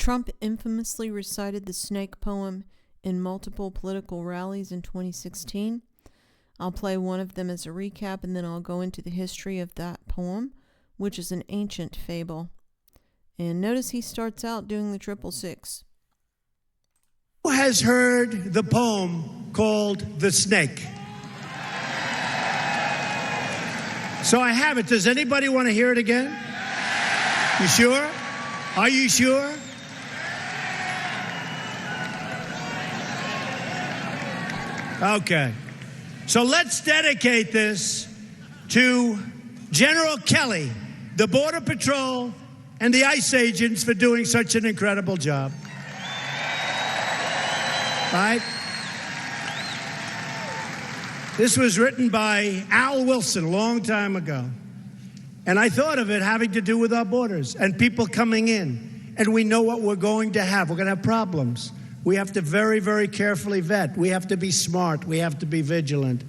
Trump infamously recited the snake poem in multiple political rallies in 2016. I'll play one of them as a recap, and then I'll go into the history of that poem, which is an ancient fable. And notice he starts out doing the 666. Who has heard the poem called The Snake? So I have it. Does anybody want to hear it again? You sure? Are you sure? Okay. So let's dedicate this to General Kelly, the Border Patrol, and the ICE agents for doing such an incredible job. All right? This was written by Al Wilson a long time ago. And I thought of it having to do with our borders and people coming in. And we know what we're going to have. We're going to have problems. We have to very, very carefully vet. We have to be smart. We have to be vigilant.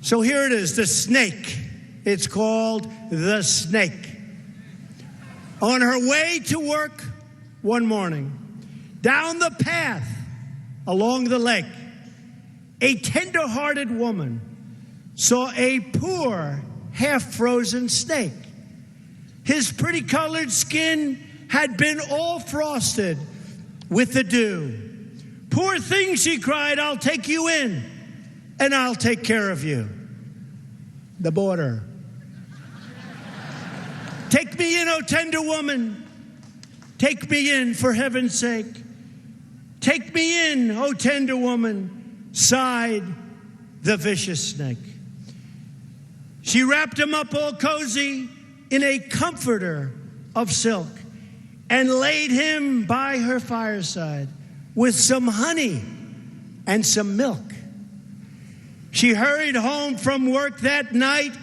So here it is, the snake. It's called The Snake. On her way to work one morning, down the path along the lake, a tender-hearted woman saw a poor, half-frozen snake. His pretty-colored skin had been all frosted with the dew. "Poor thing," she cried, "I'll take you in, and I'll take care of you." The border. "Take me in, oh tender woman. Take me in, for heaven's sake. Take me in, oh tender woman," sighed the vicious snake. She wrapped him up all cozy in a comforter of silk and laid him by her fireside with some honey and some milk. She hurried home from work that night,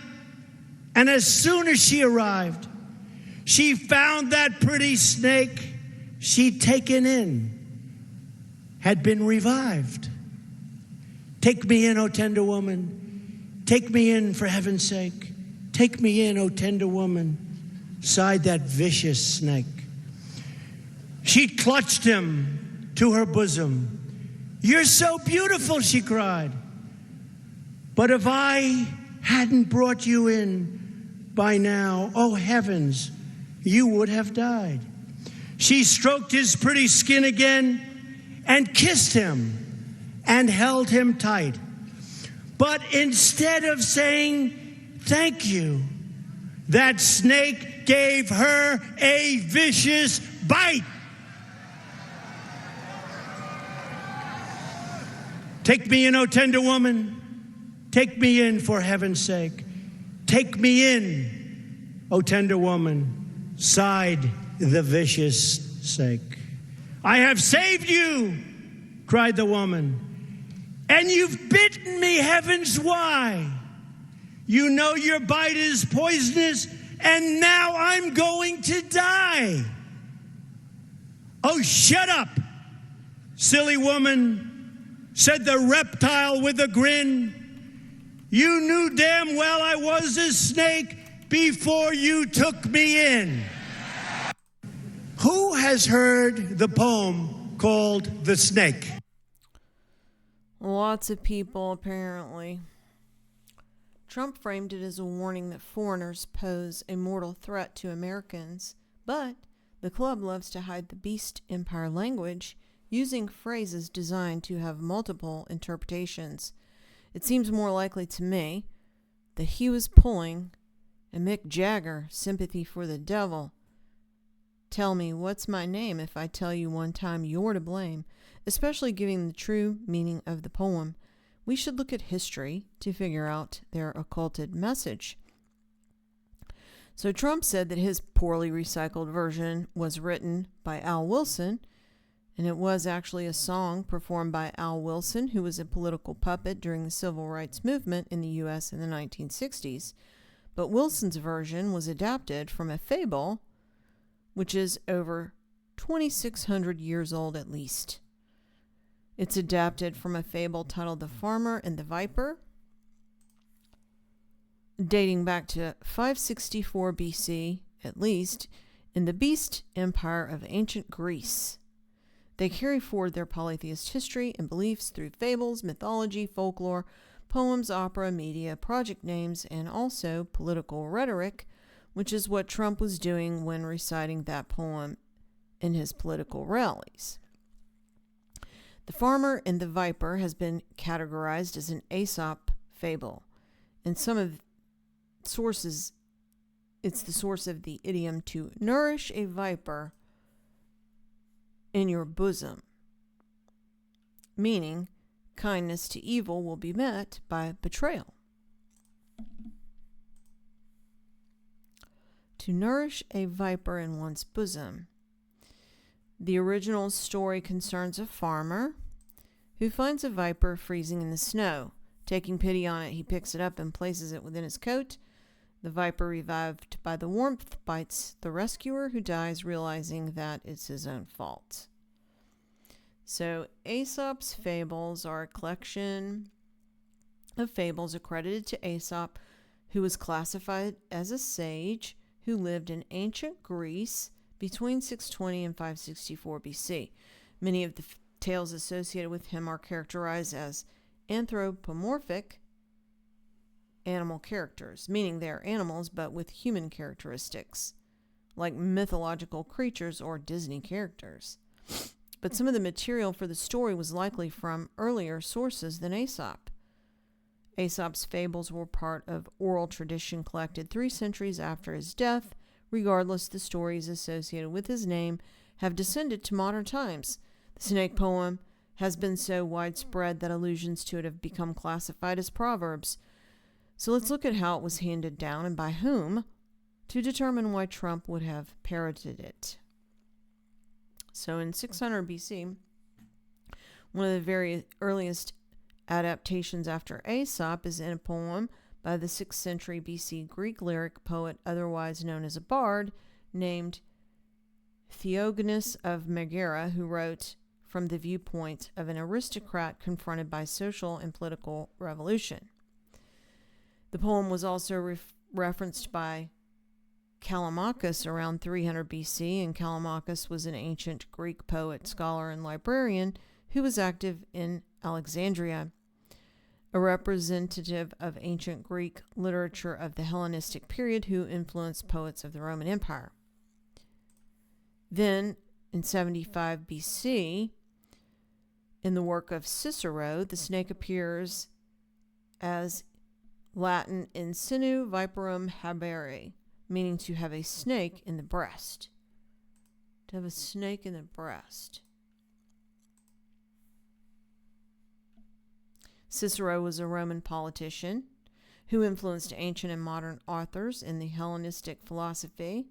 and as soon as she arrived, she found that pretty snake she'd taken in had been revived. "Take me in, O tender woman. Take me in, for heaven's sake. Take me in, O tender woman," sighed that vicious snake. She clutched him to her bosom. "You're so beautiful," she cried. "But if I hadn't brought you in by now, oh heavens, you would have died." She stroked his pretty skin again and kissed him and held him tight. But instead of saying thank you, that snake gave her a vicious bite. "Take me in, O tender woman. Take me in, for heaven's sake. Take me in, O tender woman," sighed the vicious snake. "I have saved you," cried the woman, "and you've bitten me, heavens, why? You know your bite is poisonous, and now I'm going to die." "Oh, shut up, silly woman," said the reptile with a grin. "You knew damn well I was a snake before you took me in." Who has heard the poem called The Snake? Lots of people, apparently. Trump framed it as a warning that foreigners pose a mortal threat to Americans, but the club loves to hide the beast empire language using phrases designed to have multiple interpretations. It seems more likely to me that he was pulling a Mick Jagger sympathy for the devil. "Tell me, what's my name? If I tell you one time, you're to blame." Especially given the true meaning of the poem, we should look at history to figure out their occulted message. So Trump said that his poorly recycled version was written by Al Wilson, and it was actually a song performed by Al Wilson, who was a political puppet during the civil rights movement in the U.S. in the 1960s. But Wilson's version was adapted from a fable, which is over 2,600 years old at least. It's adapted from a fable titled The Farmer and the Viper, dating back to 564 BC at least, In the beast empire of ancient Greece, they carry forward their polytheist history and beliefs through fables, mythology, folklore, poems, opera, media, project names, and also political rhetoric, which is what Trump was doing when reciting that poem in his political rallies. The Farmer and the Viper has been categorized as an Aesop fable. In some of sources, it's the source of the idiom to nourish a viper in your bosom, meaning kindness to evil will be met by betrayal. To nourish a viper in one's bosom. The original story concerns a farmer who finds a viper freezing in the snow. Taking pity on it, he picks it up and places it within his coat. The viper, revived by the warmth, bites the rescuer, who dies, realizing that it's his own fault. So Aesop's Fables are a collection of fables accredited to Aesop, who was classified as a sage who lived in ancient Greece between 620 and 564 BC. Many of the tales associated with him are characterized as anthropomorphic animal characters, meaning they are animals but with human characteristics, like mythological creatures or Disney characters. But some of the material for the story was likely from earlier sources than Aesop. Aesop's fables were part of oral tradition collected 3 centuries after his death. Regardless, the stories associated with his name have descended to modern times. The snake poem has been so widespread that allusions to it have become classified as proverbs. So let's look at how it was handed down and by whom to determine why Trump would have parroted it. So in 600 BC, one of the very earliest adaptations after Aesop is in a poem by the 6th century BC Greek lyric poet, otherwise known as a bard, named Theognis of Megara, who wrote from the viewpoint of an aristocrat confronted by social and political revolution. The poem was also referenced by Callimachus around 300 BC, and Callimachus was an ancient Greek poet, scholar, and librarian who was active in Alexandria, a representative of ancient Greek literature of the Hellenistic period who influenced poets of the Roman Empire. Then, in 75 BC, in the work of Cicero, the snake appears as Latin insinu viperum habere, meaning to have a snake in the breast. To have a snake in the breast. Cicero was a Roman politician who influenced ancient and modern authors in the Hellenistic philosophy.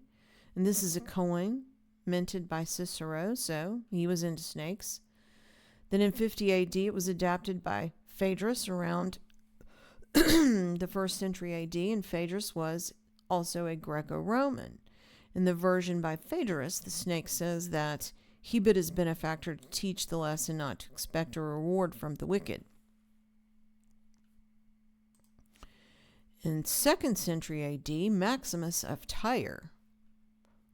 And this is a coin minted by Cicero, so he was into snakes. Then in 50 AD, it was adapted by Phaedrus around the 1st century AD, and Phaedrus was also a Greco-Roman. In the version by Phaedrus, the snake says that he bid his benefactor to teach the lesson not to expect a reward from the wicked. In 2nd century AD, Maximus of Tyre.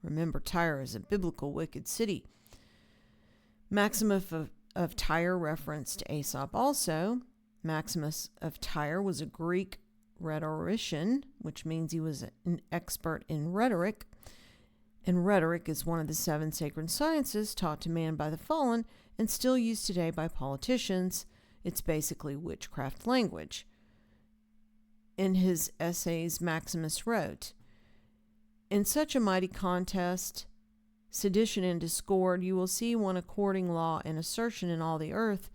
Remember, Tyre is a biblical wicked city. Maximus of Tyre referenced Aesop also. Maximus of Tyre was a Greek rhetorician, which means he was an expert in rhetoric. And rhetoric is one of the 7 sacred sciences taught to man by the fallen and still used today by politicians. It's basically witchcraft language. In his essays, Maximus wrote, "In such a mighty contest, sedition and discord, you will see one according law and assertion in all the earth,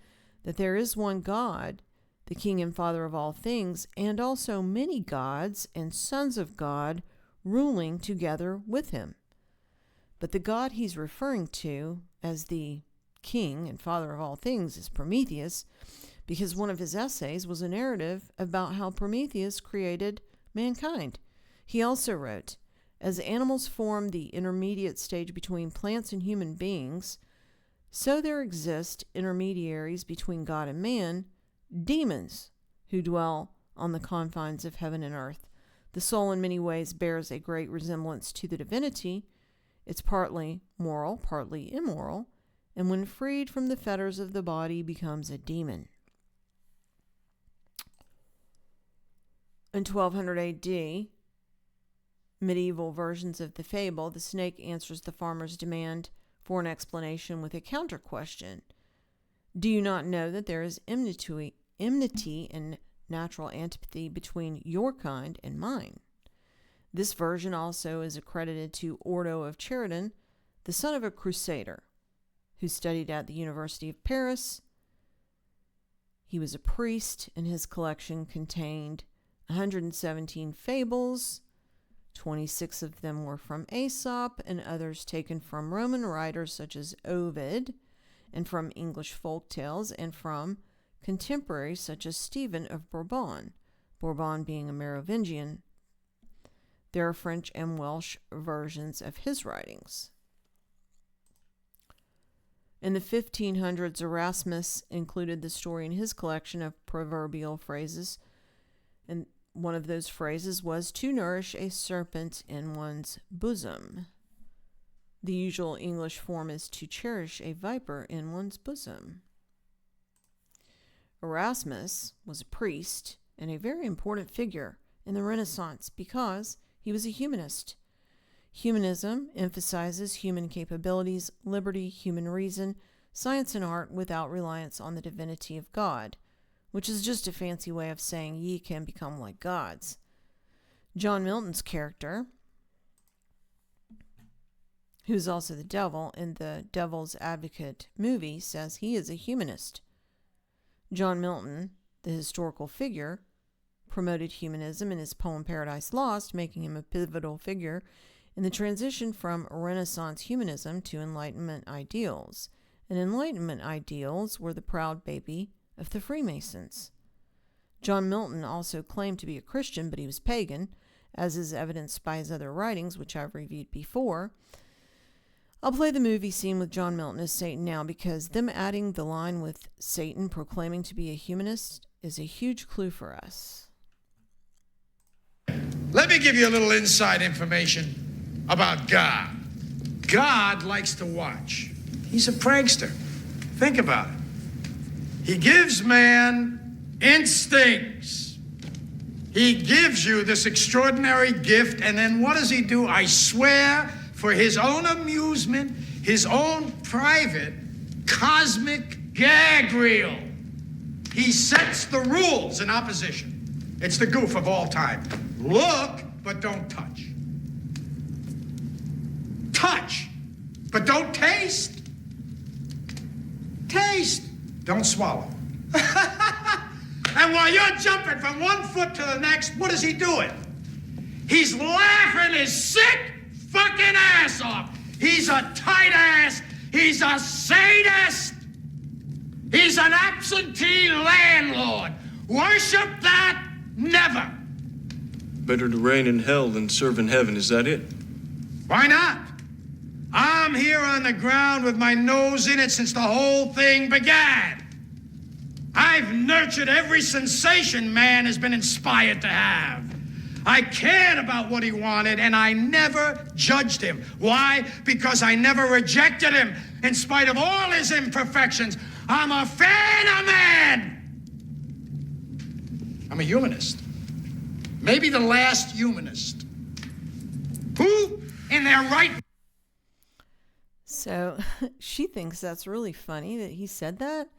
that there is one God, the King and Father of all things, and also many gods and sons of God ruling together with him." But the God he's referring to as the King and Father of all things is Prometheus, because one of his essays was a narrative about how Prometheus created mankind. He also wrote, "As animals form the intermediate stage between plants and human beings, so there exist intermediaries between God and man, demons who dwell on the confines of heaven and earth. The soul in many ways bears a great resemblance to the divinity, It's partly moral, partly immoral, and when freed from the fetters of the body becomes a demon. In 1200 AD, medieval versions of the fable, the snake answers the farmer's demand for an explanation with a counter question. Do you not know that there is enmity and natural antipathy between your kind and mine? This version also is accredited to Ordo of Cheriton, the son of a crusader, who studied at the University of Paris. He was a priest, and his collection contained 117 fables. 26 of them were from Aesop, and others taken from Roman writers such as Ovid, and from English folk tales, and from contemporaries such as Stephen of Bourbon, Bourbon being a Merovingian. There are French and Welsh versions of his writings. In the 1500s, Erasmus included the story in his collection of proverbial phrases, and one of those phrases was to nourish a serpent in one's bosom. The usual English form is to cherish a viper in one's bosom. Erasmus was a priest and a very important figure in the Renaissance because he was a humanist. Humanism emphasizes human capabilities, liberty, human reason, science, and art without reliance on the divinity of God, which is just a fancy way of saying ye can become like gods. John Milton's character, who's also the devil in the Devil's Advocate movie, says he is a humanist. John Milton, the historical figure, promoted humanism in his poem Paradise Lost, making him a pivotal figure in the transition from Renaissance humanism to Enlightenment ideals. And Enlightenment ideals were the proud baby of the Freemasons. John Milton also claimed to be a Christian, but he was pagan, as is evidenced by his other writings, which I've reviewed before. I'll play the movie scene with John Milton as Satan now because them adding the line with Satan proclaiming to be a humanist is a huge clue for us. Let me give you a little inside information about God. God likes to watch. He's a prankster. Think about it. He gives man instincts. He gives you this extraordinary gift, and then what does he do? I swear, for his own amusement, his own private cosmic gag reel, he sets the rules in opposition. It's the goof of all time. Look, but don't touch. Touch, but don't taste. Taste, don't swallow. And while you're jumping from one foot to the next, what is he doing? He's laughing his sick fucking ass off. He's a tight ass. He's a sadist. He's an absentee landlord. Worship that? Never. Better to reign in hell than serve in heaven, is that it? Why not? I'm here on the ground with my nose in it since the whole thing began. I've nurtured every sensation man has been inspired to have. I cared about what he wanted, and I never judged him. Why? Because I never rejected him, in spite of all his imperfections. I'm a fan of man. I'm a humanist. Maybe the last humanist. Who, in their right... So she thinks that's really funny that he said that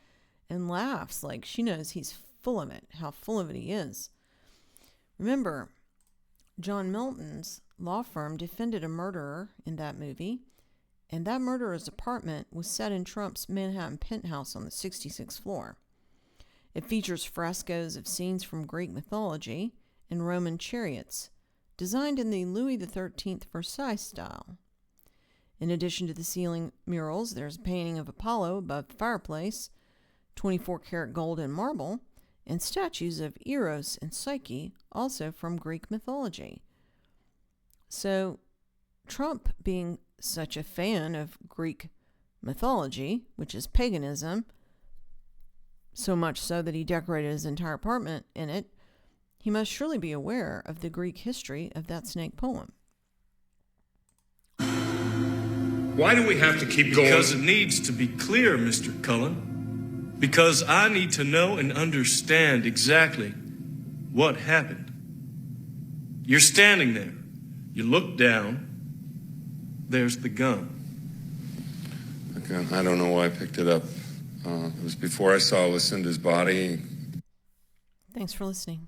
and laughs like she knows he's full of it, how full of it he is. Remember, John Milton's law firm defended a murderer in that movie, and that murderer's apartment was set in Trump's Manhattan penthouse on the 66th floor. It features frescoes of scenes from Greek mythology and Roman chariots, designed in the Louis XIII Versailles style. In addition to the ceiling murals, there's a painting of Apollo above the fireplace, 24-karat gold and marble, and statues of Eros and Psyche, also from Greek mythology. So, Trump, being such a fan of Greek mythology, which is paganism, so much so that he decorated his entire apartment in it, he must surely be aware of the Greek history of that snake poem. Why do we have to keep going? Because it needs to be clear, Mr. Cullen. Because I need to know and understand exactly what happened. You're standing there. You look down. There's the gun. Again, I don't know why I picked it up. It was before I saw Lucinda's body. Thanks for listening.